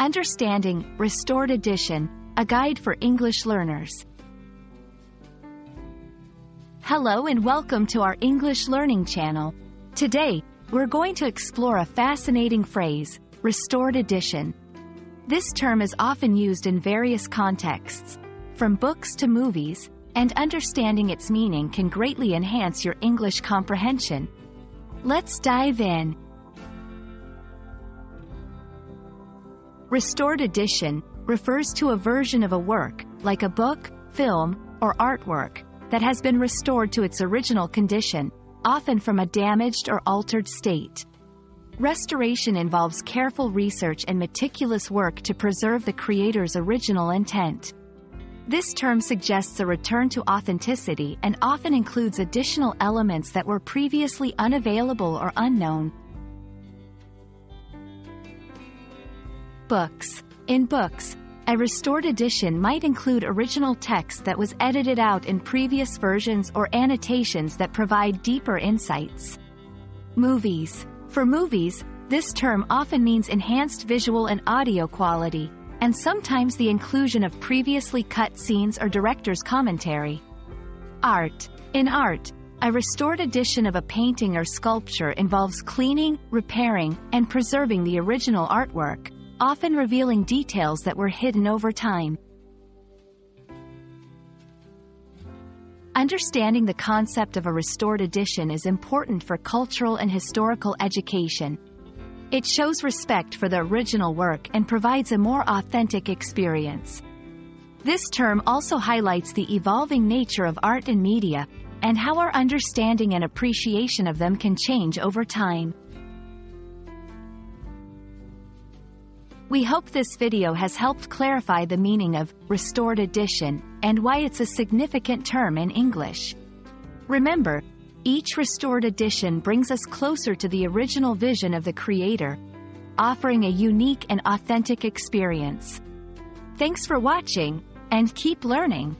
Understanding Restored Edition, a guide for English learners. Hello and welcome to our English learning channel. Today, we're going to explore a fascinating phrase, restored edition. This term is often used in various contexts, from books to movies, and understanding its meaning can greatly enhance your English comprehension. Let's dive in. Restored edition refers to a version of a work, like a book, film, or artwork, that has been restored to its original condition, often from a damaged or altered state. Restoration involves careful research and meticulous work to preserve the creator's original intent. This term suggests a return to authenticity and often includes additional elements that were previously unavailable or unknown. Books. In books, a restored edition might include original text that was edited out in previous versions or annotations that provide deeper insights. Movies. For movies, this term often means enhanced visual and audio quality, and sometimes the inclusion of previously cut scenes or director's commentary. Art. In art, a restored edition of a painting or sculpture involves cleaning, repairing, and preserving the original artwork, often revealing details that were hidden over time. Understanding the concept of a restored edition is important for cultural and historical education. It shows respect for the original work and provides a more authentic experience. This term also highlights the evolving nature of art and media, and how our understanding and appreciation of them can change over time. We hope this video has helped clarify the meaning of restored edition and why it's a significant term in English. Remember, each restored edition brings us closer to the original vision of the creator, offering a unique and authentic experience. Thanks for watching, and keep learning.